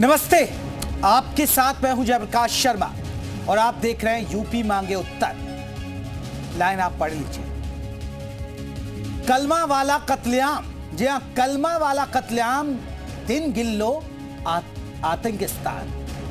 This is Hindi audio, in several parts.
नमस्ते, आपके साथ मैं हूं जयप्रकाश शर्मा और आप देख रहे हैं यूपी मांगे उत्तर। लाइन आप पढ़ लीजिए। कलमा वाला कत्लेआम, जी हां, कलमा वाला कत्लेआम, दिन गिन लो आतंकिस्तान।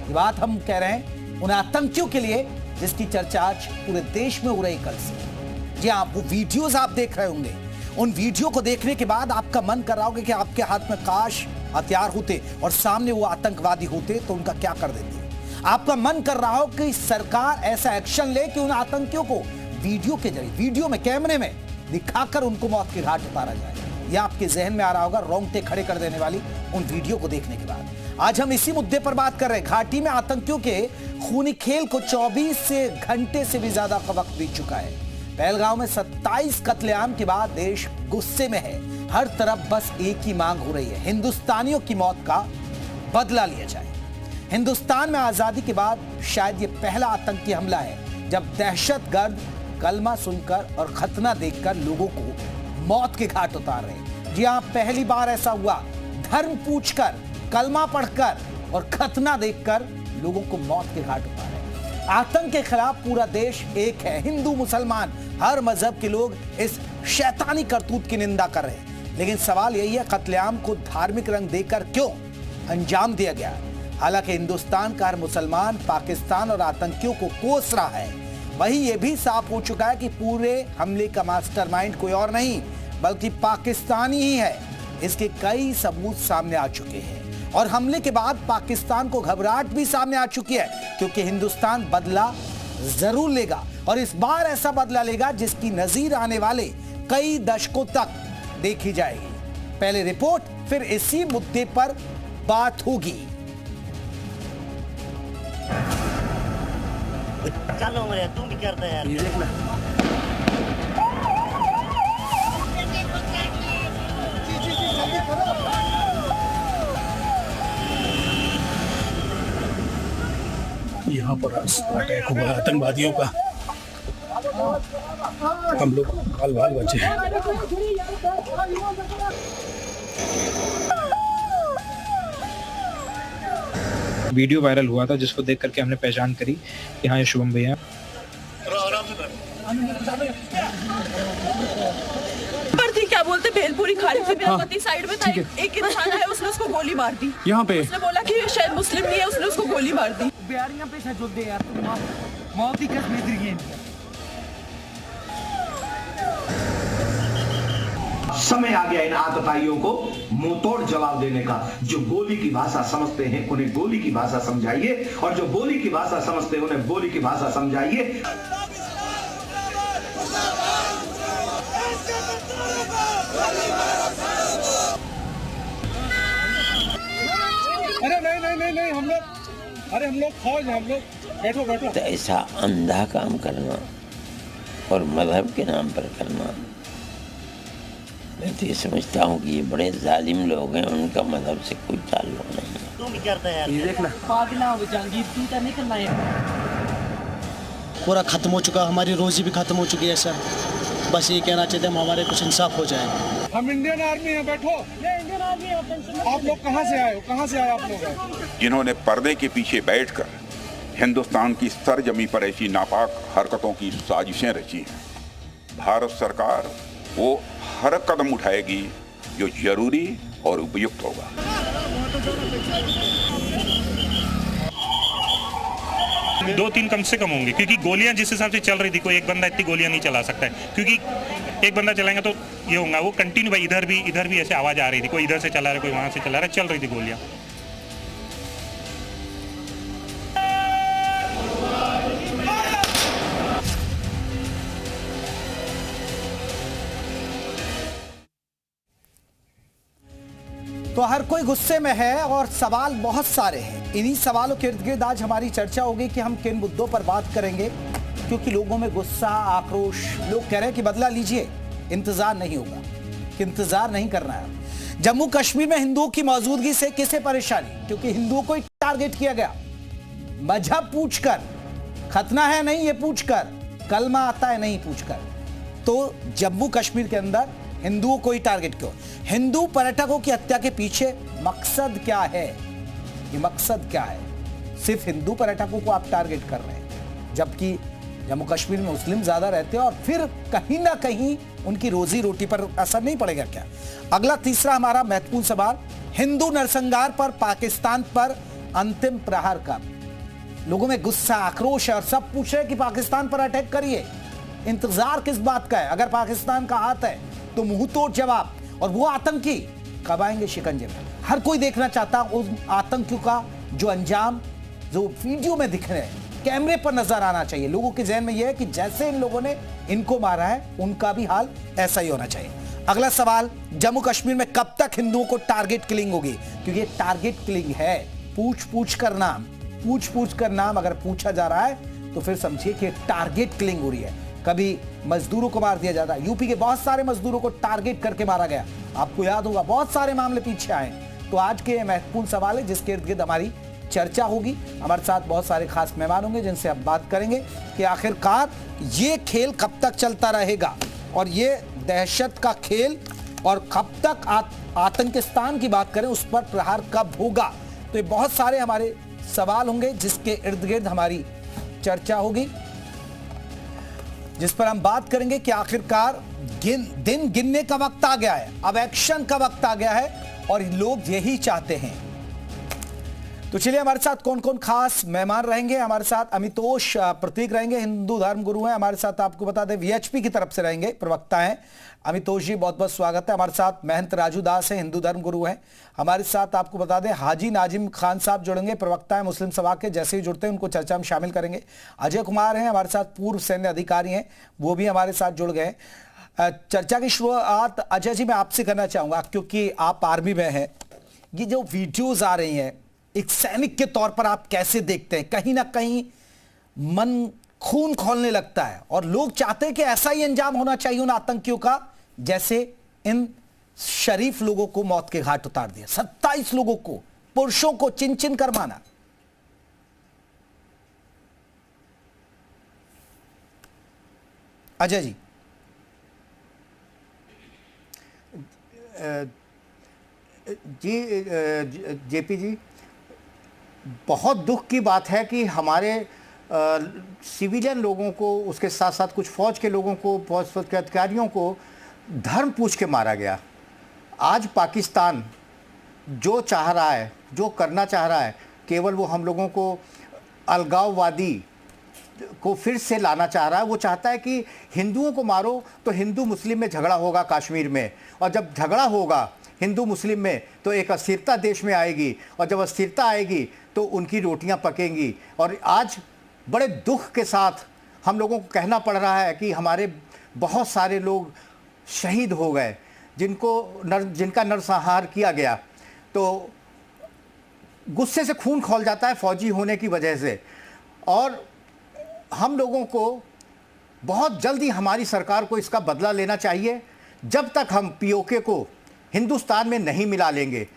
ये बात हम कह रहे हैं उन आतंकियों के लिए जिसकी चर्चा आज पूरे देश में हो रही कल से। जी हां, वो वीडियोस आप देख रहे होंगे। उन वीडियो को देखने के बाद आपका मन कर रहा होगा कि आपके हाथ में काश हथियार होते और सामने वो आतंकवादी होते तो उनका क्या कर देते। आपका मन कर रहा हो कि सरकार ऐसा एक्शन ले कि उन आतंकियों को वीडियो के जरिए, वीडियो में, कैमरे में दिखाकर उनको मौत के घाट उतारा जाए। यह आपके जहन में आ रहा होगा रोंगटे खड़े कर देने वाली उन वीडियो को देखने के बाद। आज हम इसी मुद्दे पर बात कर रहे हैं। घाटी में आतंकियों के खूनी खेल को 24 घंटे से भी ज्यादा का वक्त बीत चुका है। पहलगांव में 27 कत्लेआम के बाद देश गुस्से में है। हर तरफ बस एक ही मांग हो रही है, हिंदुस्तानियों की मौत का बदला लिया जाए। हिंदुस्तान में आजादी के बाद शायद ये पहला आतंकी हमला है जब दहशतगर्द कलमा सुनकर और खतना देखकर लोगों को मौत के घाट उतार रहे हैं। जी हां, पहली बार ऐसा हुआ। धर्म पूछकर, कलमा पढ़कर और खतना देखकर लोगों को मौत के घाट उतार रहे हैं। आतंक के खिलाफ पूरा देश एक है। हिंदू, मुसलमान, हर मजहब के लोग इस शैतानी करतूत की निंदा कर रहे हैं। लेकिन सवाल यही है, कत्लेआम को धार्मिक रंग देकर क्यों अंजाम दिया गया। हालांकि हिंदुस्तान का हर मुसलमान पाकिस्तान और आतंकियों को कोस रहा है, वहीं यह भी साफ हो चुका है कि पूरे हमले का मास्टरमाइंड कोई और नहीं बल्कि पाकिस्तानी ही है। इसके कई सबूत सामने आ चुके हैं और हमले के बाद पाकिस्तान को घबराहट भी सामने आ चुकी है, क्योंकि हिंदुस्तान बदला जरूर लेगा और इस बार ऐसा बदला लेगा जिसकी नजीर आने वाले कई दशकों तक देखी जाएगी। पहले रिपोर्ट, फिर इसी मुद्दे पर बात होगी। चलो मेरे, तुम भी करते यार। ये देखना, यहाँ पर अटैक हुआ आतंकवादियों का। हम लोग बाल बाल बचे हैं। वीडियो वायरल हुआ था जिसको देख करके हमने पहचान करी कि हाँ, ये शुभम भैया। क्या बोलते, भेलपुरी खाली से बेलपति साइड में था। एक इंसान है, उसने उसको गोली मार दी। यहाँ पे उसने बोला कि शायद मुस्लिम नहीं है, उसने उसको गोली मार दी। बिहारियां पे जो दे यार, मौत ही कसम है। समय आ गया इन आतताइयों को मुंहतोड़ जवाब देने का। जो गोली की भाषा समझते हैं उन्हें गोली की भाषा समझाइए और जो गोली की भाषा समझते हैं उन्हें गोली की भाषा समझाइए। अरे नहीं, हम लोग फौज हैं, हम लोग बैठो। तो ऐसा अंधा काम करना और मजहब के नाम पर करना, मैं तो ये समझता हूँ कि ये बड़े जालिम लोग हैं, उनका मजहब से कोई ताल्लुक नहीं है। तुम भी करते यार। ये देखना, पागला हो जाएंगी, तू नहीं करना है। पूरा खत्म हो चुका, हमारी रोजी भी खत्म हो चुकी है सर। बस ये कहना चाहते हम, हमारे कुछ इंसाफ हो जाए। हम इंडियन आर्मी हैं, बैठो। इंडियन आर्मी आप लोग कहाँ से आए हो? कहाँ से आए आप लोग? जिन्होंने पर्दे के पीछे बैठकर हिंदुस्तान की सरजमी पर ऐसी नापाक हरकतों की साजिशें रची हैं, भारत सरकार वो हर कदम उठाएगी जो जरूरी और उपयुक्त होगा। 2-3 कम से कम होंगे, क्योंकि गोलियां जिस हिसाब से चल रही थी, कोई एक बंदा इतनी गोलियां नहीं चला सकता है, क्योंकि एक बंदा चलाएंगे तो ये होगा, वो कंटिन्यू भाई इधर भी ऐसे आवाज आ रही थी, कोई इधर से चला रहा है, कोई वहां से चला रहा है, चल रही थी गोलियां। तो हर कोई गुस्से में है और सवाल बहुत सारे हैं। इन्हीं सवालों के इर्द गिर्द आज हमारी चर्चा होगी कि हम किन मुद्दों पर बात करेंगे, क्योंकि लोगों में गुस्सा, आक्रोश, लोग कह रहे हैं कि बदला लीजिए, इंतजार नहीं होगा, कि इंतजार नहीं करना है। जम्मू कश्मीर में हिंदुओं की मौजूदगी से किसे परेशानी, क्योंकि हिंदुओं को टारगेट किया गया। मजहब पूछकर, खतना है नहीं ये पूछकर, कलमा आता है नहीं पूछकर। तो जम्मू कश्मीर के अंदर हिंदुओं को ही टारगेट क्यों? हिंदू पर्यटकों की हत्या के पीछे मकसद क्या है? ये मकसद क्या है? सिर्फ हिंदू पर्यटकों को आप टारगेट कर रहे हैं, जबकि जम्मू कश्मीर में मुस्लिम ज्यादा रहते हैं और फिर कहीं ना कहीं उनकी रोजी रोटी पर असर नहीं पड़ेगा क्या? अगला तीसरा हमारा महत्वपूर्ण सवाल, हिंदू नरसंहार पर पाकिस्तान पर अंतिम प्रहार कब? लोगों में गुस्सा, आक्रोश है और सब पूछ रहे हैं कि पाकिस्तान पर अटैक करिए। इंतजार किस बात का है? अगर पाकिस्तान का हाथ है तो मुंह तोड़ जवाब, और वो आतंकी कब आएंगे शिकंजे में? हर कोई देखना चाहता उस आतंकियों का जो अंजाम जो वीडियो में दिख रहे हैं, कैमरे पर नजर आना चाहिए। लोगों के जहन में यह है कि जैसे इन लोगों ने इनको मारा है उनका भी हाल ऐसा ही होना चाहिए। अगला सवाल, जम्मू कश्मीर में कब तक हिंदुओं को टारगेट किलिंग होगी? क्योंकि ये टारगेट किलिंग है, पूछ पूछ कर नाम अगर पूछा जा रहा है तो फिर समझिए कि टारगेट किलिंग हो रही है। कभी मजदूरों को मार दिया जाता है, यूपी के बहुत सारे मजदूरों को टारगेट करके मारा गया, आपको याद होगा, बहुत सारे मामले पीछे आए। तो आज के महत्वपूर्ण सवाल है जिसके इर्द गिर्द हमारी चर्चा होगी। हमारे साथ बहुत सारे खास मेहमान होंगे जिनसे अब बात करेंगे कि आखिरकार ये खेल कब तक चलता रहेगा और ये दहशत का खेल, और कब तक आतंकिस्तान की बात करें उस पर प्रहार कब होगा। तो ये बहुत सारे हमारे सवाल होंगे जिसके इर्द गिर्द हमारी चर्चा होगी, जिस पर हम बात करेंगे कि आखिरकार दिन गिनने का वक्त आ गया है, अब एक्शन का वक्त आ गया है और लोग यही चाहते हैं। तो चलिए हमारे साथ कौन कौन खास मेहमान रहेंगे। हमारे साथ अमितोष प्रतीक रहेंगे, हिंदू धर्म गुरु हैं। हमारे साथ आपको बता दें वीएचपी की तरफ से रहेंगे, प्रवक्ता हैं। अमितोष जी बहुत बहुत स्वागत है। हमारे साथ महंत राजू दास हैं, हिंदू धर्म गुरु हैं। हमारे साथ आपको बता दें हाजी नाजिम खान साहब जुड़ेंगे, प्रवक्ता हैं मुस्लिम सभा के। जैसे ही जुड़ते हैं उनको चर्चा में शामिल करेंगे। अजय कुमार हैं हमारे साथ, पूर्व सैन्य अधिकारी हैं, वो भी हमारे साथ जुड़ गए। चर्चा की शुरुआत अजय जी मैं आपसे करना चाहूंगा क्योंकि आप आर्मी में हैं। ये जो वीडियोज आ रही हैं एक सैनिक के तौर पर आप कैसे देखते हैं? कहीं ना कहीं मन खून खौलने लगता है और लोग चाहते हैं कि ऐसा ही अंजाम होना चाहिए उन आतंकियों का जैसे इन शरीफ लोगों को मौत के घाट उतार दिया, 27 लोगों को, पुरुषों को चिन चिन कर माना। अजय जी। जी जेपी जी, बहुत दुख की बात है कि हमारे सिविलियन लोगों को, उसके साथ साथ कुछ फौज के लोगों को, फौज के अधिकारियों को धर्म पूछ के मारा गया। आज पाकिस्तान जो चाह रहा है, जो करना चाह रहा है, केवल वो हम लोगों को अलगाववादी को फिर से लाना चाह रहा है। वो चाहता है कि हिंदुओं को मारो तो हिंदू मुस्लिम में झगड़ा होगा कश्मीर में, और जब झगड़ा होगा हिंदू मुस्लिम में तो एक अस्थिरता देश में आएगी, और जब अस्थिरता आएगी तो उनकी रोटियां पकेंगी। और आज बड़े दुख के साथ हम लोगों को कहना पड़ रहा है कि हमारे बहुत सारे लोग शहीद हो गए, जिनका नरसंहार किया गया। तो गुस्से से खून खौल जाता है फौजी होने की वजह से। और हम लोगों को बहुत जल्दी हमारी सरकार को इसका बदला लेना चाहिए। जब तक हम पीओके को हिंदुस्तान में नहीं मिला लेंगे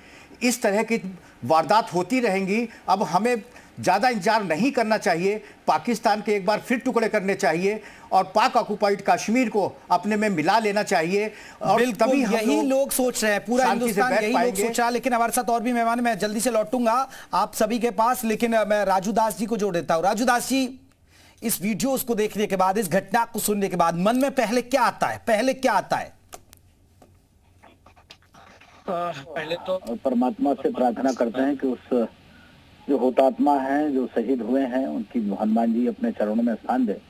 इस तरह की वारदात होती रहेंगी। अब हमें ज़्यादा इंतजार नहीं करना चाहिए, पाकिस्तान के एक बार फिर टुकड़े करने चाहिए और पाक ऑक्युपाइड कश्मीर को अपने में मिला लेना चाहिए। और तभी यही लोग सोच रहे हैं, पूरा हिंदुस्तान यही लोग सोच रहा है। लेकिन हमारे साथ और भी मेहमान, मैं जल्दी से लौटूंगा आप सभी के पास, लेकिन मैं राजू दास जी को जोड़ देता हूं। राजू दास जी, इस वीडियो को देखने के बाद, इस घटना को सुनने के बाद मन में पहले क्या आता है? पहले तो परमात्मा से प्रार्थना करते हैं कि उस जो हुतात्मा हैं, जो शहीद हुए हैं, उनकी हनुमान जी अपने चरणों में स्थान दे।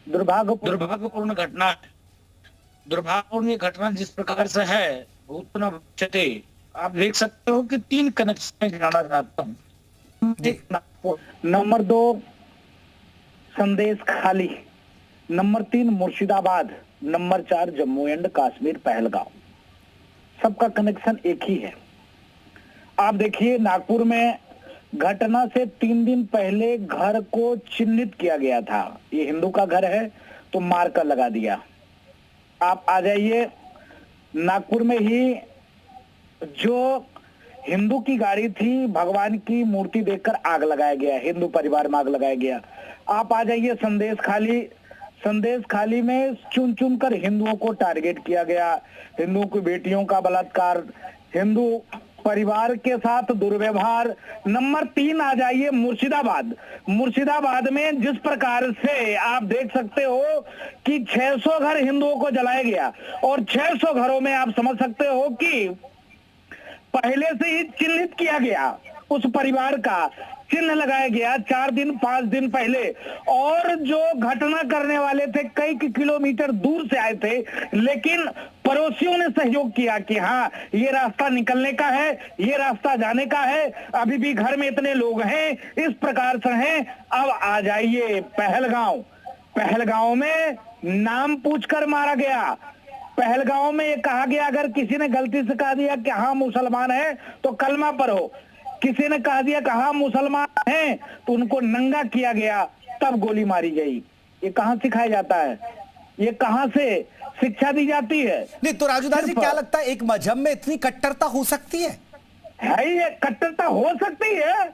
दुर्भाग्यपूर्ण घटना, दुर्भाग्यपूर्ण घटना जिस प्रकार से है, भूतपूर्ण भविष्यति। आप देख सकते हो कि 3 कनेक्शन जाना चाहता हूँ। नंबर 2 संदेश खाली, number 3 Murshidabad, number 4 Jammu and Kashmir Pahalgam. सबका कनेक्शन एक ही है। आप देखिए नागपुर में घटना से 3 दिन पहले घर को चिन्हित किया गया था, ये हिंदू का घर है तो मार्कर लगा दिया। आप आ जाइए, नागपुर में ही जो हिंदू की गाड़ी थी, भगवान की मूर्ति देखकर आग लगाया गया, हिंदू परिवार में आग लगाया गया। आप आ जाइए संदेश खाली में चुन चुन कर हिंदुओं को टारगेट किया गया, हिंदुओं की बेटियों का बलात्कार, हिंदू परिवार के साथ दुर्व्यवहार। नंबर 3 आ जाइए मुर्शिदाबाद। मुर्शिदाबाद में जिस प्रकार से आप देख सकते हो कि 600 घर हिंदुओं को जलाया गया और 600 घरों में आप समझ सकते हो कि पहले से ही चिन्हित किया गया, उस परिवार का चिन्ह लगाया गया 4 दिन 5 दिन पहले, और जो घटना करने वाले थे कई किलोमीटर दूर से आए थे, लेकिन पड़ोसियों ने सहयोग किया कि हाँ ये रास्ता निकलने का है, ये रास्ता जाने का है, अभी भी घर में इतने लोग हैं, इस प्रकार से हैं। अब आ जाइए पहलगांव। पहलगांव में नाम पूछकर मारा गया। पहलगांव में ये कहा गया अगर किसी ने गलती से कहा दिया कि हाँ मुसलमान है तो कलमा पढ़ो, किसी ने कहा दिया कि हाँ मुसलमान हैं तो उनको नंगा किया गया, तब गोली मारी गई। ये कहां सिखाया जाता है? ये कहां से शिक्षा दी जाती है? नहीं तो राजूदास जी क्या लगता है एक मजहब में इतनी कट्टरता हो सकती है? ये कट्टरता हो सकती है।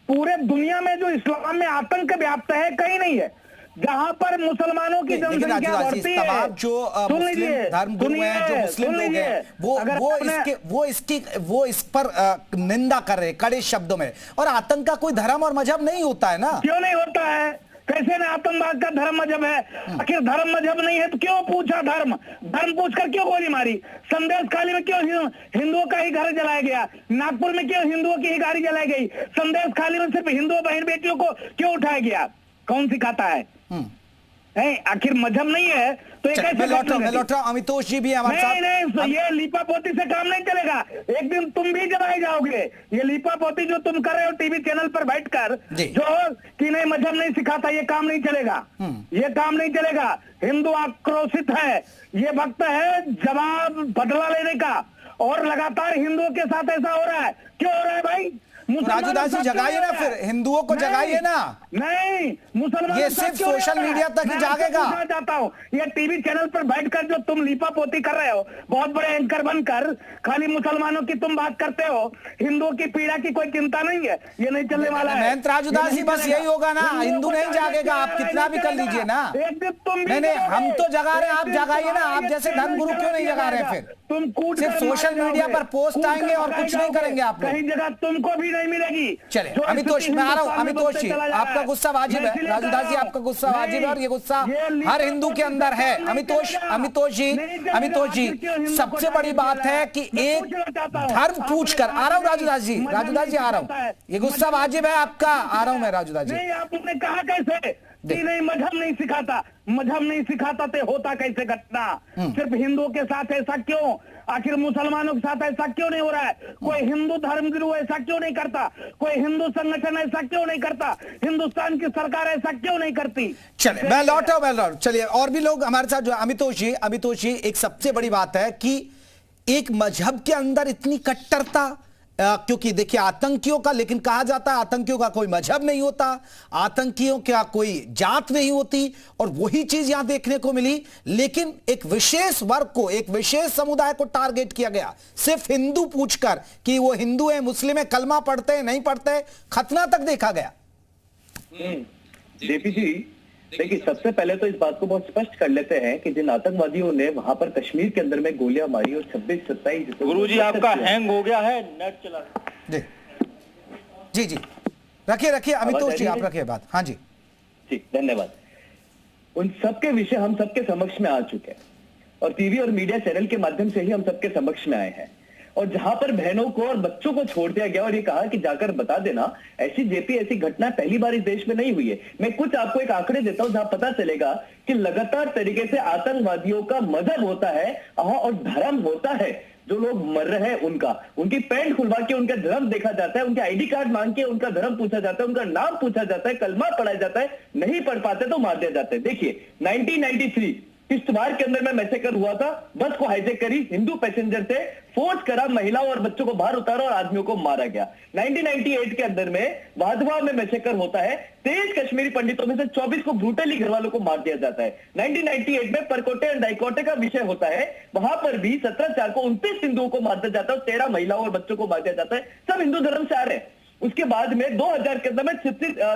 पूरे दुनिया में जो इस्लाम में आतंक व्याप्त है कहीं नहीं है। जहां पर मुसलमानों की जनसंख्या बढ़ती है, तमाम जो मुस्लिम धर्मगुरु हैं, जो मुस्लिम लोग हैं, वो इस पर निंदा कर रहे हैं कड़े शब्दों में। और आतंक का कोई धर्म और मजहब नहीं होता है ना। क्यों नहीं होता है? कैसे ना आतंकवाद का धर्म मजहब है? आखिर धर्म मजहब नहीं है तो क्यों पूछा धर्म? धर्म पूछकर क्यों गोली मारी? संदेश खाली में क्यों हिंदुओं का ही घर जलाया गया? नागपुर में क्यों हिंदुओं की ही गाड़ी जलाई गई? संदेश खाली में सिर्फ हिंदुओं बहन बेटियों को क्यों उठाया गया? कौन सिखाता है? आखिर मजहब नहीं है तो मैं लौट रहा हूं। अमितोष जी भी हमारे साथ। नहीं, ये लीपा पोती से काम नहीं चलेगा। एक दिन तुम भी जलाए जाओगे। ये लीपा पोती जो तुम कर रहे हो टीवी चैनल पर बैठकर, जो कि नहीं मजहब नहीं सिखाता, ये काम नहीं चलेगा। ये काम नहीं चलेगा। हिंदू आक्रोशित है, ये वक्त है जवाब बदला लेने का, और लगातार हिंदुओं के साथ ऐसा हो रहा है। क्यों हो रहा है भाई? राजूदास जी जगाइए ना, फिर हिंदुओं को जगाइए ना। नहीं, मुसलमान ये सिर्फ सोशल मीडिया तक ही जागेगा। मैं चाहता हूँ ये टीवी चैनल पर बैठकर जो तुम लीपा पोती कर रहे हो, बहुत बड़े एंकर बनकर खाली मुसलमानों की तुम बात करते हो, हिंदुओं की पीड़ा की कोई चिंता नहीं है। ये नहीं चलने वाला है। महंत राजूदास जी बस यही होगा ना, हिंदू नहीं जागेगा। आप कितना भी कर लीजिए ना। नहीं, हम तो जगा रहे हैं, आप जगाइए ना। आप जैसे धर्मगुरु क्यों नहीं जगा रहे? फिर तुम सिर्फ सोशल मीडिया पर पोस्ट आएंगे और कुछ नहीं करेंगे आप लोग। कहीं जगह तुमको भी नहीं मिलेगी। चले अमितोष, मैं आ रहा हूँ। अमितोष जी आपका गुस्सा वाजिब है। राजूदास जी आपका गुस्सा वाजिब है, और ये गुस्सा हर हिंदू के अंदर है। अमितोष जी सबसे बड़ी बात है कि एक धर्म पूछकर आ रहा हूँ। राजूदास जी आ रहा हूँ। ये गुस्सा वाजिब है आपका, आ रहा हूँ मैं राजूदास जी। नहीं, आपने कहा कैसे कि नहीं मजहब नहीं सिखाता? मजहब नहीं सिखाता तो होता कैसे घटना? सिर्फ हिंदुओं के साथ ऐसा क्यों? आखिर मुसलमानों के साथ ऐसा क्यों नहीं हो रहा है? कोई हिंदू धर्मगुरु ऐसा क्यों नहीं करता? कोई हिंदू संगठन ऐसा क्यों नहीं करता? हिंदुस्तान की सरकार ऐसा क्यों नहीं करती? चले मैं लौट रहा हूं। चलिए और भी लोग हमारे साथ जो अमितोष जी एक सबसे बड़ी बात है कि एक मजहब के अंदर इतनी कट्टरता, क्योंकि देखिए आतंकियों का, लेकिन कहा जाता है आतंकियों का कोई मजहब नहीं होता, आतंकियों का कोई जात नहीं होती, और वही चीज यहां देखने को मिली। लेकिन एक विशेष वर्ग को, एक विशेष समुदाय को टारगेट किया गया, सिर्फ हिंदू पूछकर कि वो हिंदू है, मुस्लिम है, कलमा पढ़ते हैं नहीं पढ़ते, खतना तक देखा गया। जेपी जी देखिए, सबसे पहले तो इस बात को बहुत स्पष्ट कर लेते हैं कि जिन आतंकवादियों ने वहां पर कश्मीर के अंदर में गोलियां मारी और 26-27 गुरुजी आपका हैंग हो गया है, नेट चला जी रखिए अमितोष जी आप रखिए बात। हाँ जी धन्यवाद। उन सबके विषय हम सबके समक्ष में आ चुके हैं, और टीवी और मीडिया चैनल के माध्यम से ही हम सबके समक्ष में आए हैं। और जहां पर बहनों को और बच्चों को छोड़ दिया गया और ये कहा कि जाकर बता देना, ऐसी घटना पहली बार इस देश में नहीं हुई है। मैं कुछ आपको एक आंकड़े देता हूं जहां पता चलेगा कि लगातार तरीके से आतंकवादियों का मजहब होता है और धर्म होता है। जो लोग मर रहे हैं उनकी पैंट खुलवा के उनका धर्म देखा जाता है, उनके आईडी कार्ड मांग के उनका धर्म पूछा जाता है, उनका नाम पूछा जाता है, कलमा पढ़ाया जाता है, नहीं पढ़ पाते तो मार दिया जाता है। देखिए 1993 किश्तवाड़ के अंदर में मैसेकर हुआ था, बस को हाईजैक करी, हिंदू पैसेंजर से फोर्स करा, महिलाओं और बच्चों को बाहर उतारा और आदमियों को मारा गया। 1998 के अंदर में वाधवा में मैसेकर होता है, 23 कश्मीरी पंडितों में से 24 को ब्रूटली घर वालों को मार दिया जाता है। 1998 में परकोटे और डाइकोटे का विषय होता है, वहां पर भी 17/4 को 29 हिंदुओं को मार दिया जाता है और 13 महिलाओं और बच्चों को मार दिया जाता है। सब हिंदू धर्म से आ रहे हैं। उसके बाद में 2000 के अंदर में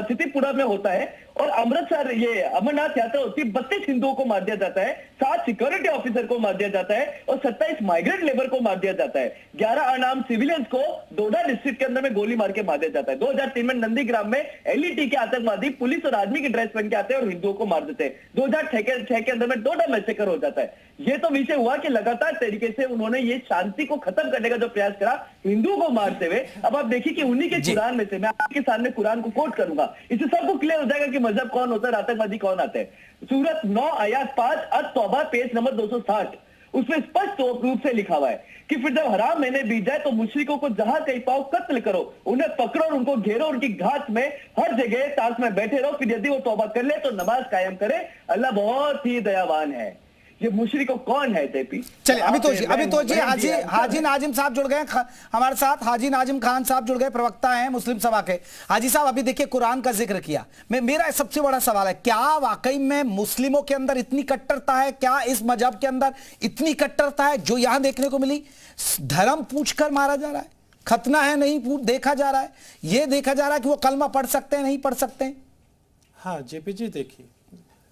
चित्तीपुरा में होता है और अमृतसर ये अमरनाथ यात्रा होती है, 32 हिंदुओं को मार दिया जाता है, 7 सिक्योरिटी ऑफिसर को मार दिया जाता है और 27 माइग्रेंट लेबर को मार दिया जाता है। 11 अनाम सिविलियंस को डोडा डिस्ट्रिक्ट के अंदर में गोली मार के मार दिया जाता है। 2003 में नंदीग्राम में एलईटी के आतंकवादी पुलिस और आर्मी की ड्रेस पहन के आते हैं और हिंदुओं को मार देते हैं। 2006 के अंदर में डोडा मैसेकर हो जाता है। ये तो विषय हुआ कि लगातार तरीके से उन्होंने ये शांति को खत्म करने का जो प्रयास करा हिंदुओं को मारते हुए। अब आप देखिए कि उन्हीं के कुरान में से मैं आपके सामने कुरान को कोट करूंगा, इससे सबको क्लियर हो जाएगा कि मजहब कौन होता है, आतंकवादी कौन आते हैं। सूरत 9 आयत 5 अत-तौबा पेज नंबर 260, उसमें स्पष्ट रूप से लिखा हुआ है कि फिर जब हराम महीने बीत जाए तो मुशरिकों को जहां कहीं पाओ कत्ल करो, उन्हें पकड़ो और उनको घेरो, उनकी घात में हर जगह ताश में बैठे रहो, फिर यदि वो तौबा कर ले तो नमाज कायम करे, अल्लाह बहुत ही दयावान है। ये मुशरिको कौन है जेपी? चलिए अभी तो जी हाजी नाजिम साहब जुड़ गए हमारे साथ। हाजी नाजिम खान साहब जुड़ गए, प्रवक्ता हैं मुस्लिम सभा के। हाजी साहब, अभी देखिए कुरान का जिक्र किया, मेरा सबसे बड़ा सवाल है, क्या वाकई में मुस्लिमों के अंदर इतनी कट्टरता है? क्या इस मजहब के अंदर इतनी कट्टरता है जो यहां देखने को मिली? धर्म पूछकर मारा जा रहा है, खतना है नहीं देखा जा रहा है, यह देखा जा रहा है कि वो कलमा पढ़ सकते हैं नहीं पढ़ सकते हैं। हाँ जेपी जी, देखिए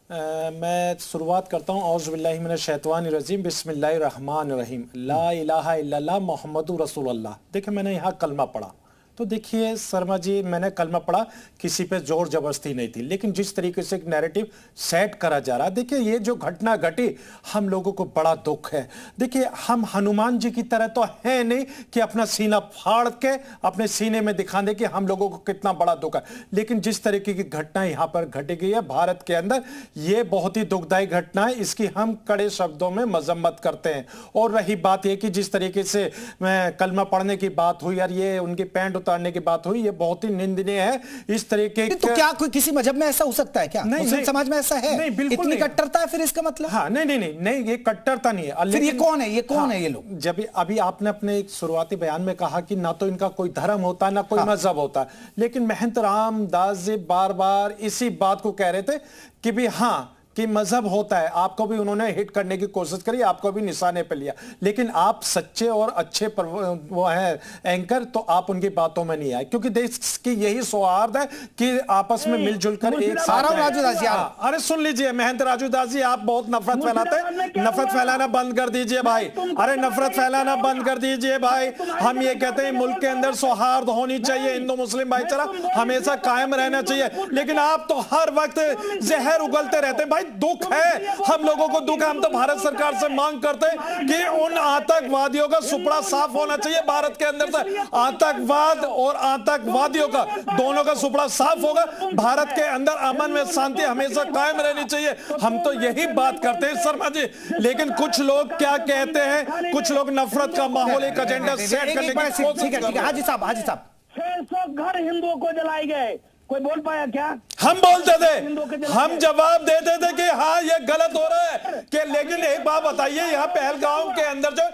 मैं शुरुआत करता हूँ औज़ु बिल्लाहि मिनश शैतानिर रजीम, बिस्मिल्लाहिर रहमानिर रहीम, ला इलाहा इल्लल्लाह मुहम्मदुर रसूलुल्लाह। देखिए मैंने यहाँ कलमा पढ़ा, तो देखिए शर्मा जी, मैंने कलमा पढ़ा, किसी पे जोर जबरदस्ती नहीं थी, लेकिन जिस तरीके से एक नैरेटिव सेट करा जा रहा, देखिए ये जो घटना घटी हम लोगों को बड़ा दुख है। देखिए हम हनुमान जी की तरह तो है नहीं कि अपना सीना फाड़ के अपने सीने में दिखा दे कि हम लोगों को कितना बड़ा दुख है, लेकिन जिस तरीके की घटना यहाँ पर घटी गई है भारत के अंदर, ये बहुत ही दुखदायी घटना है, इसकी हम कड़े शब्दों में मजम्मत करते हैं। और रही बात यह कि जिस तरीके से कलमा पढ़ने की बात हुई, यार ये उनकी पैंट उतारने की बात हुई, ये बहुत ही निंदनीय है। इस तरीके तो क्या कोई किसी मजहब में ऐसा हो सकता है क्या? मुस्लिम समाज में ऐसा है? नहीं, बिल्कुल इतनी कट्टरता है फिर इसका मतलब? हाँ, नहीं, ये कट्टरता नहीं है। फिर ये कौन है? ये कौन है ये लोग? जब अभी आपने अपने एक शुरुआती बयान में कहा कि ना तो इनका कोई धर्म होता ना कोई मजहब होता, लेकिन महंत रामदास जी बार बार इसी बात को कह रहे थे कि भी हाँ कि मजहब होता है। आपको भी उन्होंने हिट करने की कोशिश करी, आपको भी निशाने पे लिया, लेकिन आप सच्चे और अच्छे वो हैं एंकर, तो आप उनकी बातों में नहीं आए, क्योंकि देश की यही सौहार्द है कि आपस में मिलजुल कर एक साथ। अरे सुन लीजिए महंत राजू दास जी, आप बहुत नफरत फैलाते हैं, नफरत फैलाना बंद कर दीजिए भाई। अरे नफरत फैलाना बंद कर दीजिए भाई। हम ये कहते हैं मुल्क के अंदर सौहार्द होनी चाहिए, हिंदू मुस्लिम भाईचारा हमेशा कायम रहना चाहिए, लेकिन आप तो हर वक्त जहर उगलते रहते हैं भाई। दुख है, हम लोगों को दुख है। हम तो भारत सरकार से मांग करते हैं कि उन आतंकवादियों का सुपड़ा साफ होना चाहिए भारत के अंदर से। आतंकवाद और आतंकवादियों का दोनों का सुपड़ा साफ होगा, भारत के अंदर अमन में शांति हमेशा कायम रहनी चाहिए। हम तो यही बात करते हैं शर्मा जी, लेकिन कुछ लोग क्या कहते हैं, कुछ लोग नफरत का माहौल एक एजेंडा सेट करने की कोशिश कर रहे हैं। हाजी साहब 600 घर हिंदुओं को जलाए गए, कोई बोल पाया क्या? हम बोलते थे, हम जवाब देते थे कि हाँ ये गलत हो रहा है कि, लेकिन एक बात बताइए, यहाँ पहलगाम के अंदर जो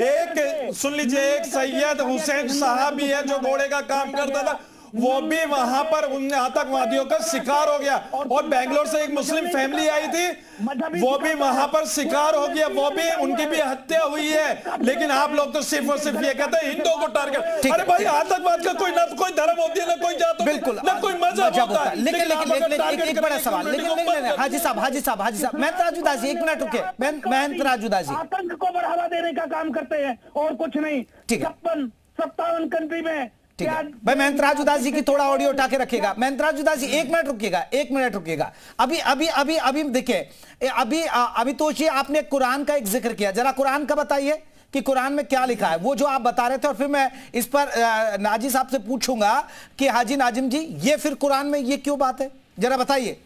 एक सुन लीजिए, एक सैयद हुसैन साहब भी है जो घोड़े का काम करता था, वो भी वहां पर उन आतंकवादियों का शिकार हो गया। और बेंगलोर से एक मुस्लिम फैमिली आई थी, वो भी वहां पर शिकार हो गया, वो भी उनकी भी हत्या हुई है। लेकिन आप लोग तो सिर्फ और सिर्फ ये कहते हैं हिंदुओं को टारगेट। अरे भाई आतंकवाद का कोई ना कोई धर्म होती है, ना कोई जात, बिल्कुल ना कोई मजहब होता है। लेकिन एक बड़ा सवाल, लेकिन हाजी साहब महंत राजू दास जी, एक मिनट रुके। महंत राजू दास जी आतंक को बढ़ावा देने का काम करते हैं और कुछ नहीं। 57 कंट्री में भाई महंत राजू दास जी की थोड़ा ऑडियो उठा के रखिएगा। महंत राजू दास जी एक मिनट रुकिएगा। अभी देखिए, अभी तो आपने कुरान का एक जिक्र किया, जरा कुरान का बताइए कि कुरान में क्या लिखा है, वो जो आप बता रहे थे, और फिर मैं इस पर नाजी साहब से पूछूंगा कि हाजी नाजिम जी ये फिर कुरान में ये क्यों बात है, जरा बताइए।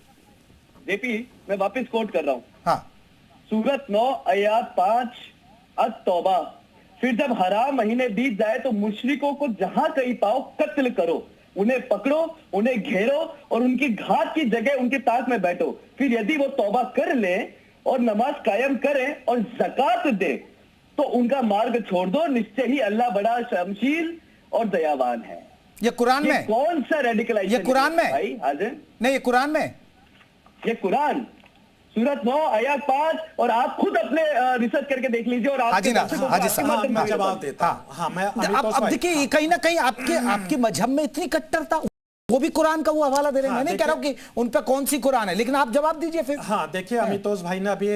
जेपी मैं वापस कोट कर रहा हूं। हाँ, सूरत 9 आयत 5 अत-तौबा, फिर जब हराम महीने बीत जाए तो मुशरिकों को जहां कहीं पाओ कत्ल करो, उन्हें पकड़ो, उन्हें घेरो और उनकी घात की जगह उनके ताक में बैठो, फिर यदि वो तौबा कर ले और नमाज कायम करें और ज़कात दे तो उनका मार्ग छोड़ दो, निश्चय ही अल्लाह बड़ा शमशीर और दयावान है। ये कुरान में कौन सा रेडिकलाइजेशन? ये कुरान में भाई हाजिर नहीं, ये कुरान में, ये कुरान सूरत 9 आयत 5, और आप खुद अपने रिसर्च करके देख लीजिए। और हाजी साहब मैं जवाब देता हूं। हाँ, मैं अब देखिए कहीं ना कहीं आपके मजहब में इतनी कट्टरता वो भी कुरान का वो हवाला दे रहे हैं। मैं नहीं कह रहा हूं कि उन पे कौन सी कुरान है, लेकिन आप जवाब दीजिए फिर। हाँ देखिए, अमितोष भाई ने अभी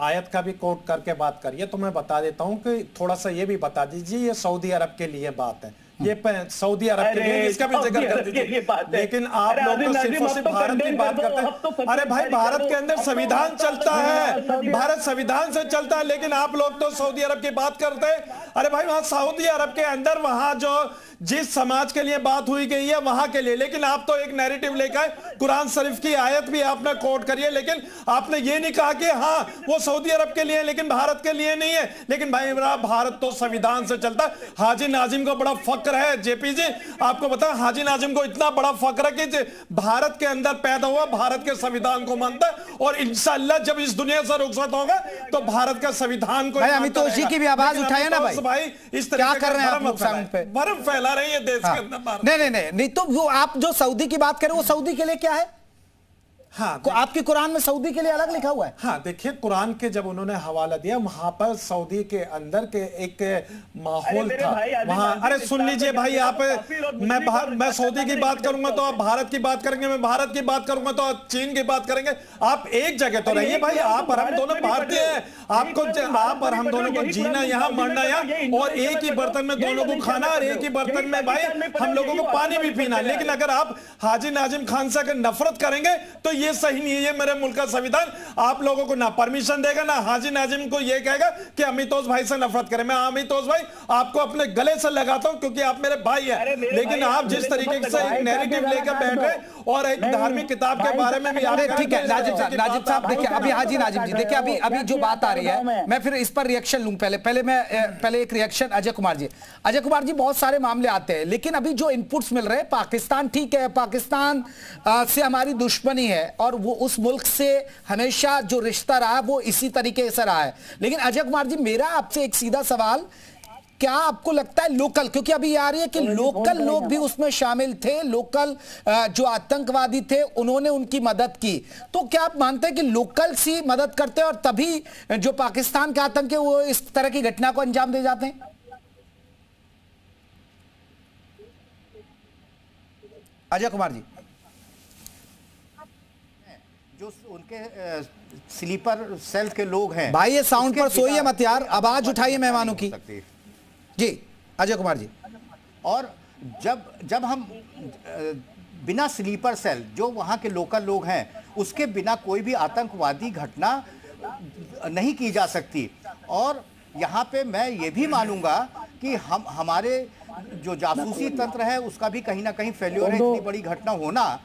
आयत का भी कोट करके बात करी है, तो मैं बता देता हूं कि थोड़ा सा ये भी बता दीजिए, ये सऊदी अरब के लिए बात है, ये सऊदी अरब के लिए, इसका भी जिक्र कर दीजिए। लेकिन आप लोग तो सिर्फ और सिर्फ भारत की बात करते हैं। अरे भाई, भारत के अंदर संविधान चलता है, भारत संविधान से चलता है, लेकिन आप लोग तो सऊदी अरब की बात करते हैं। अरे भाई, वहां सऊदी अरब के अंदर वहां जो जिस समाज के लिए बात हुई गई है वहां के लिए, लेकिन आप तो एक नैरेटिव लेकर कुरान शरीफ की आयत भी आपने कोट करी है, लेकिन आपने ये नहीं कहा कि हाँ वो सऊदी अरब के लिए लेकिन भारत के लिए नहीं है। लेकिन भाई भारत तो संविधान से चलता है। हाजी नाजिम को बड़ा फक्र है जेपी जी, आपको पता, हाजी नाजिम को इतना बड़ा फक्र है कि भारत के अंदर पैदा हुआ, भारत के संविधान को मानता है, और इंशाअल्लाह जब इस दुनिया से रुखसत होगा तो भारत का संविधान को। अमितोष जी की भी आवाज उठाए ना भाई, इस तरह क्या कर रहे हैं आप लोग साउंड पे? भरम फैला रही है देश के अंदर। नहीं, तो वो आप जो सऊदी की बात करें, वो सऊदी के लिए क्या है? हाँ, आपकी कुरान में सऊदी के लिए अलग लिखा हुआ है। हाँ देखिए, कुरान के जब उन्होंने हवाला दिया, वहां पर सऊदी के अंदर के एक माहौल था वहां। अरे सुन लीजिए भाई, आप मैं सऊदी की बात करूंगा तो आप भारत की बात करेंगे, मैं भारत की बात करूंगा तो आप चीन की बात करेंगे। आप एक जगह तो रहिए भाई, आप और हम दोनों भारतीय हैं, आपको आप और हम दोनों को जीना यहाँ, मरना यहाँ, और एक ही बर्तन में दोनों को खाना, और एक ही बर्तन में भाई हम लोगों को पानी भी पीना। लेकिन अगर आप हाजी नाजिम खान से अगर नफरत करेंगे तो ये सही नहीं है। ये मेरे मुल्क का संविधान आप लोगों को ना परमिशन देगा, ना हाजी नाजिम को ये कहेगा कि अमितोष भाई से नफरत करें। मैं अमितोष भाई आपको अपने गले से लगाता हूं क्योंकि आप मेरे भाई हैं, लेकिन आप जिस तरीके से एक नैरेटिव लेकर बैठ रहे और एक धार्मिक किताब के बारे में भी ठीक है। नाजिब साहब देखिए, अभी हाजी नाजिम जी देखिए, अभी जो बात आ रही है, मैं फिर इस पर रिएक्शन लूं। पहले एक रिएक्शन अजय कुमार जी। अजय कुमार जी, बहुत सारे मामले आते हैं, लेकिन अभी जो इनपुट्स मिल रहे हैं, पाकिस्तान ठीक है, पाकिस्तान से हमारी दुश्मनी है और वो उस मुल्क से हमेशा जो रिश्ता रहा वो इसी तरीके से रहा है। लेकिन अजय कुमार जी, मेरा आपसे एक सीधा सवाल, क्या आपको लगता है लोकल, क्योंकि अभी आ रही है कि लोकल लोग भी उसमें शामिल थे, लोकल जो आतंकवादी थे उन्होंने उनकी मदद की, तो क्या आप मानते हैं कि लोकल सी मदद करते हैं और तभी जो पाकिस्तान के आतंक है वो इस तरह की घटना को अंजाम दे जाते हैं? अजय कुमार जी, जो उनके स्लीपर सेल के लोग हैं भाई, ये साउंड पर सोइए मत यार, आवाज उठाइए मेहमानों की जी। अजय कुमार जी, और जब हम बिना स्लीपर सेल, जो वहाँ के लोकल लोग हैं, उसके बिना कोई भी आतंकवादी घटना नहीं की जा सकती। और यहाँ पे मैं ये भी मानूंगा कि हमारे जो जासूसी तंत्र है उसका भी कहीं ना कहीं फेल्योर है। इतनी बड़ी घटना होना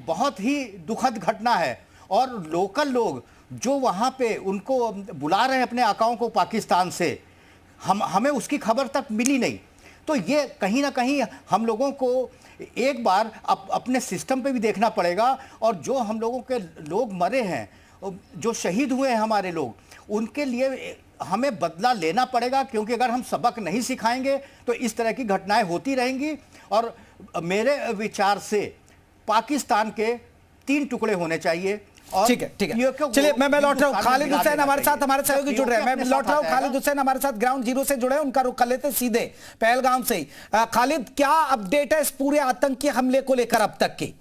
बहुत ही दुखद घटना है, और लोकल लोग जो वहाँ पे उनको बुला रहे हैं अपने आकाओं को पाकिस्तान से, हमें उसकी खबर तक मिली नहीं। तो ये कहीं ना कहीं हम लोगों को एक बार अपने सिस्टम पे भी देखना पड़ेगा, और जो हम लोगों के लोग मरे हैं, जो शहीद हुए हैं हमारे लोग, उनके लिए हमें बदला लेना पड़ेगा, क्योंकि अगर हम सबक नहीं सिखाएंगे तो इस तरह की घटनाएं होती रहेंगी। और मेरे विचार से पाकिस्तान के 3 टुकड़े होने चाहिए। ठीक है। चलिए, मैं लौट रहा हूं। खालिद हुसैन हमारे साथ, हमारे सहयोगी जुड़ रहे हैं। मैं लौट रहा हूं, खालिद हुसैन हमारे साथ ग्राउंड जीरो से जुड़े हैं, उनका रुख कर लेते सीधे पहलगाम से ही। खालिद, क्या अपडेट है इस पूरे आतंकी हमले को लेकर अब तक की?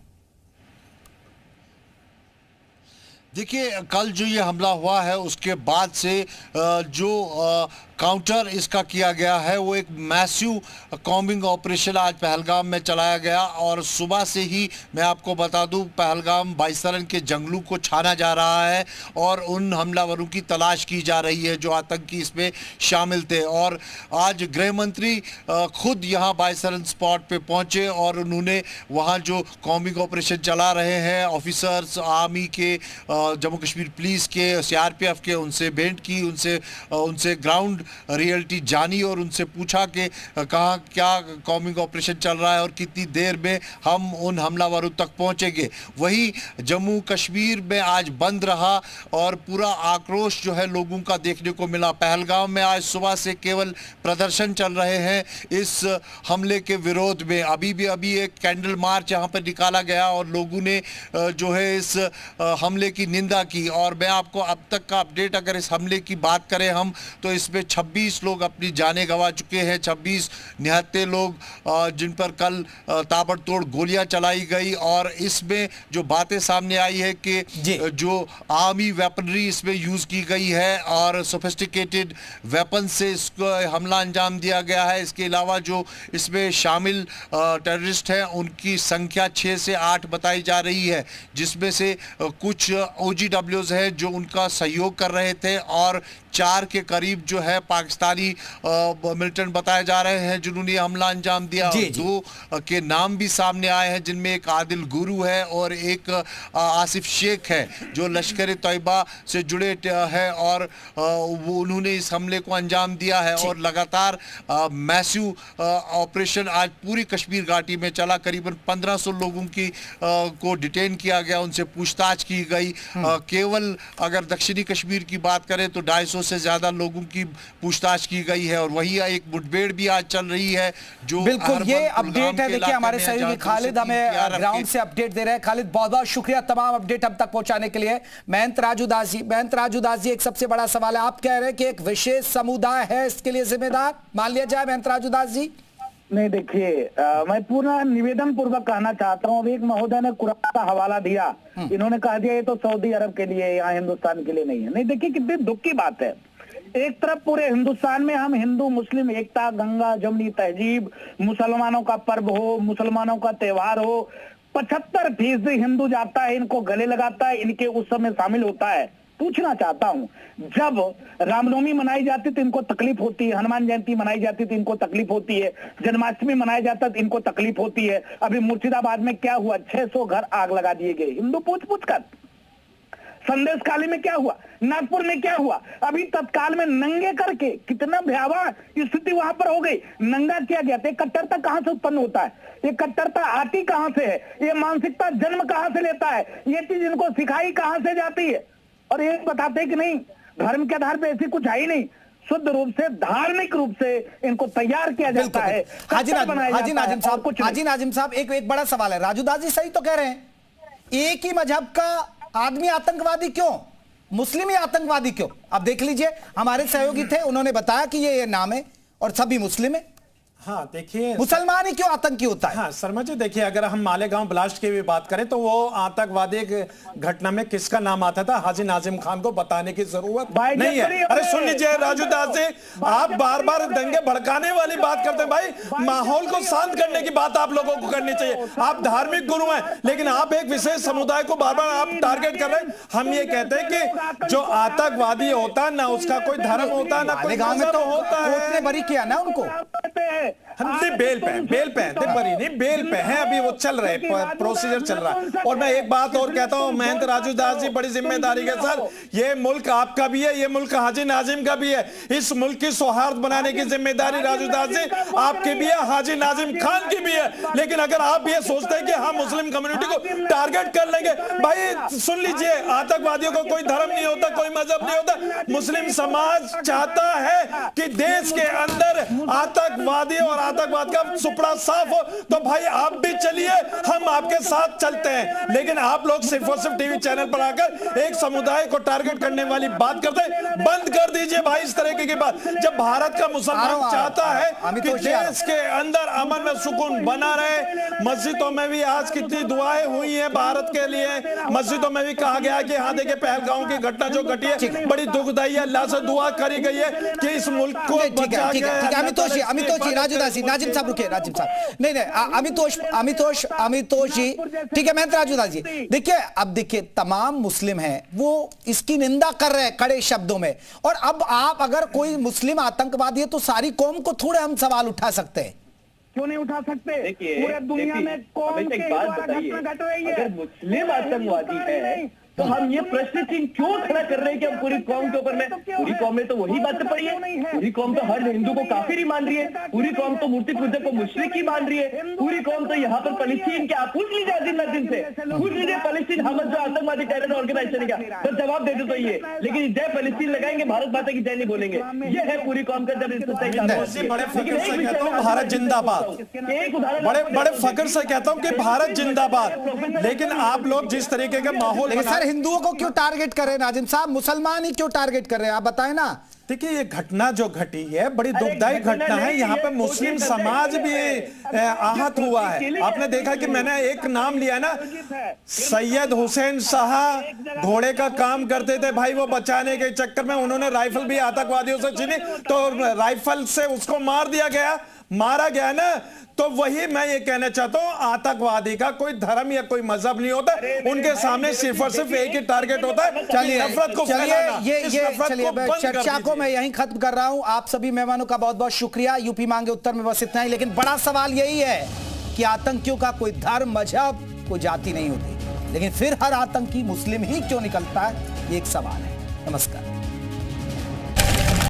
देखिए, कल जो ये हमला हुआ है उसके बाद से जो काउंटर इसका किया गया है, वो एक मैसिव कॉम्बिंग ऑपरेशन आज पहलगाम में चलाया गया। और सुबह से ही मैं आपको बता दूं, पहलगाम बाईसरन के जंगलों को छाना जा रहा है और उन हमलावरों की तलाश की जा रही है जो आतंकी इसमें शामिल थे। और आज गृह मंत्री खुद यहाँ बाईसरन स्पॉट पे पहुँचे और उन्होंने वहाँ जो कॉम्बिंग ऑपरेशन चला रहे हैं, ऑफिसर्स आर्मी के, जम्मू कश्मीर पुलिस के, CRPF के, उनसे भेंट की, उनसे ग्राउंड रियलिटी जानी और उनसे पूछा कि कहाँ क्या कॉम्बिंग ऑपरेशन चल रहा है और कितनी देर में हम उन हमलावरों तक पहुंचेंगे। वही जम्मू कश्मीर में आज बंद रहा और पूरा आक्रोश जो है लोगों का देखने को मिला। पहलगाम में आज सुबह से केवल प्रदर्शन चल रहे हैं इस हमले के विरोध में। अभी एक कैंडल मार्च यहाँ पर निकाला गया और लोगों ने जो है इस हमले की निंदा की। और मैं आपको अब तक का अपडेट, अगर इस हमले की बात करें हम, तो इसमें 26 लोग अपनी जानें गंवा चुके हैं, 26 निहत्थे लोग जिन पर कल ताबड़तोड़ गोलियां चलाई गई। और इसमें जो बातें सामने आई है कि जो आर्मी वेपनरी इसमें यूज की गई है और सोफिस्टिकेटेड वेपन से इसको हमला अंजाम दिया गया है। इसके अलावा जो इसमें शामिल टेररिस्ट हैं उनकी संख्या 6 से 8 बताई जा रही है, जिसमें से कुछ OGWs हैं जो उनका सहयोग कर रहे थे और 4 के करीब जो है पाकिस्तानी मिलिटेंट बताए जा रहे हैं जिन्होंने हमला अंजाम दिया। 2 के नाम भी सामने आए हैं, जिनमें एक आदिल गुरु है और एक आसिफ शेख है जो लश्कर तैयबा से जुड़े है और वो उन्होंने इस हमले को अंजाम दिया है। और लगातार मैसिव ऑपरेशन आज पूरी कश्मीर घाटी में चला। करीबन 1500 लोगों की को डिटेन किया गया, उनसे पूछताछ की गई। केवल अगर दक्षिणी कश्मीर की बात करें तो 250 से ज्यादा लोगों की पूछताछ की गई है। और वही एक मुठभेड़ भी आज चल रही है जो बिल्कुल ये अपडेट है। देखिए हमारे सहयोगी खालिद हमें ग्राउंड से अपडेट दे रहे हैं। खालिद बहुत बहुत शुक्रिया तमाम अपडेट हम तक पहुंचाने के लिए। महंत राजू दास जी, एक सबसे बड़ा सवाल है, आप कह रहे हैं कि एक विशेष समुदाय है इसके लिए जिम्मेदार, मान लिया जाए महंत राजू दास जी? नहीं, देखिए मैं पूरा निवेदन पूर्वक कहना चाहता हूँ। अभी एक महोदय ने कुरान का हवाला दिया, इन्होंने कहा दिया ये तो सऊदी अरब के लिए, यहाँ हिंदुस्तान के लिए नहीं है। नहीं, देखिए कितनी दुख की बात है। एक तरफ पूरे हिंदुस्तान में हम हिंदू मुस्लिम एकता, गंगा जमुनी तहजीब, मुसलमानों का पर्व हो, मुसलमानों का त्योहार हो, 75% हिंदू जाता है, इनको गले लगाता है, इनके उत्सव में शामिल होता है। पूछना चाहता हूं, जब रामनवमी मनाई जाती तो इनको तकलीफ होती है, हनुमान जयंती मनाई जाती तो इनको तकलीफ होती है, जन्माष्टमी मनाया जाता तो इनको तकलीफ होती है। अभी मुर्शिदाबाद में क्या हुआ, 600 घर आग लगा दिए गए हिंदू पूछ कर। संदेश खाली में क्या हुआ, नागपुर में क्या हुआ, अभी तत्काल में नंगे करके कितना भयावह स्थिति वहां पर हो गई। नंगा किया गया। तो कट्टरता कहां से उत्पन्न होता है, ये कट्टरता आती कहां से है, ये मानसिकता जन्म कहां से लेता है, ये चीज इनको सिखाई कहां से जाती है। और ये बताते हैं कि नहीं, धर्म के आधार पर ऐसी कुछ है ही नहीं, शुद्ध रूप से धार्मिक रूप से इनको तैयार किया जाता है। हाजी नाजिम साहब, एक बड़ा सवाल है। राजू दास जी सही तो कह रहे हैं, एक ही मजहब का आदमी आतंकवादी क्यों, मुस्लिम ही आतंकवादी क्यों? अब देख लीजिए, हमारे सहयोगी थे, उन्होंने बताया कि ये नाम है और सभी मुस्लिम है। हाँ देखिए, मुसलमान ही क्यों आतंकी होता है? हाँ शर्मा जी, देखिए अगर हम मालेगांव ब्लास्ट की भी बात करें तो वो आतंकवादी घटना में किसका नाम आता था, हाजी नाजिम खान को बताने की जरूरत नहीं है। अरे सुन लीजिए राजू दास जी, आप बार बार दंगे भड़काने वाली बात करते हैं। भाई माहौल को शांत करने की बात आप लोगों को करनी चाहिए। आप धार्मिक गुरु हैं, लेकिन आप एक विशेष समुदाय को बार बार आप टारगेट कर रहे हैं। हम ये कहते हैं कि जो आतंकवादी होता है ना उसका कोई धर्म होता है ना कोई मजहब होता है। कोर्ट ने बरी किया ना उनको, बेल पे बेल पे है, अभी वो चल रहे प्रोसीजर चल रहा है। और मैं एक बात और कहता हूं महंत राजू दास जी, बड़ी जिम्मेदारी के साथ, ये मुल्क आपका भी है, ये मुल्क हाजी नाजिम का भी है। इस मुल्क की सौहार्द बनाने की जिम्मेदारी राजू दास जी आपकी भी है, हाजी नाजिम खान की भी है। लेकिन अगर आप ये सोचते हैं कि हम मुस्लिम कम्युनिटी को टारगेट कर लेंगे, भाई सुन लीजिए, आतंकवादियों को कोई धर्म नहीं होता, कोई मजहब नहीं होता। मुस्लिम समाज चाहता है कि देश के अंदर आतंकवादी और आतंकवाद का सुपड़ा साफ हो, तो भाई आप भी चलिए, हम आपके साथ चलते हैं। लेकिन आप लोग सिर्फ और सिर्फ टीवी चैनल पर आकर एक समुदाय को टारगेट करने वाली बात करते हैं, बंद कर दीजिए भाई इस तरह की बात। जब भारत का मुसलमान चाहता है कि देश के अंदर अमन में सुकून बना रहे, मस्जिदों में भी आज कितनी दुआएं हुई हैं भारत के लिए, मस्जिदों में भी कहा गया है कि हाँ देखिए पहलगाम की घटना जो घटी है बड़ी दुखदाई है, अल्लाह से दुआ करी गई है कि इस मुल्क को बचा के। अमितोष राजू दास जी, नाजिम साहब रुके, नाजिम साहब नहीं अमितोष जी, ठीक है महंत राजू दास जी। देखिए अब देखिए तमाम मुस्लिम हैं वो इसकी निंदा कर रहे हैं कड़े शब्दों में, और अब आप अगर कोई मुस्लिम आतंकवादी है तो सारी कौम को थोड़े हम सवाल उठा सकते हैं, क्यों नहीं उठा सकते? पूरे दुनिया में कौन एक बात बताइए, अगर मुस्लिम आतंकवादी है तो हम ये प्रश्न चिन्ह क्यों खड़ा कर रहे हैं कि हम पूरी कौम के ऊपर में, पूरी कौम में तो वही बातें पड़ी है, पूरी कौम तो हर हिंदू को काफिर ही मान रही है, पूरी कौम तो मूर्ति पूजक को मुशरिक ही मान रही है, पूरी कौम तो यहाँ पर फलस्तीन के, आप पूछ लीजिए नाजिम से, पूछ लीजिए फलस्तीन हमद जो आतंकवादी टेरर ऑर्गेनाइजेशन का, तो जवाब दे दे तो ये, लेकिन जय फलस्तीन लगाएंगे, भारत माता की जय नहीं बोलेंगे। ये है पूरी कौम का भारत जिंदाबाद, बड़े फख्र से कहता हूँ कि भारत जिंदाबाद। लेकिन आप लोग जिस तरीके का माहौल, हिंदुओं को क्यों टारगेट कर रहे हैं नाजिम साहब, मुसलमान ही क्यों टारगेट कर रहे हैं आप बताएं ना? देखिए ये घटना जो घटी है बड़ी दुखदायी घटना है। यहाँ पे मुस्लिम समाज भी आहत हुआ है। आपने देखा कि मैंने एक नाम लिया ना, सैयद हुसैन शाह घोड़े का काम करते थे भाई, वो बचाने के चक्कर में उन्होंने राइफल भी आतंकवादियों से छीनी तो राइफल से उसको मारा गया ना। तो वही मैं ये कहना चाहता हूं, आतंकवादी का कोई धर्म या कोई मजहब नहीं होता, उनके सामने सिर्फ और सिर्फ एक ही टारगेट होता है, चलिए नफरत को फैलाना। चलिए चर्चा को मैं यहीं खत्म कर रहा हूं। आप सभी मेहमानों का बहुत बहुत शुक्रिया। यूपी मांगे उत्तर में बस इतना ही, लेकिन बड़ा सवाल यही है कि आतंकियों का कोई धर्म, मजहब, कोई जाति नहीं होती, लेकिन फिर हर आतंकी मुस्लिम ही क्यों निकलता है, ये एक सवाल है। नमस्कार।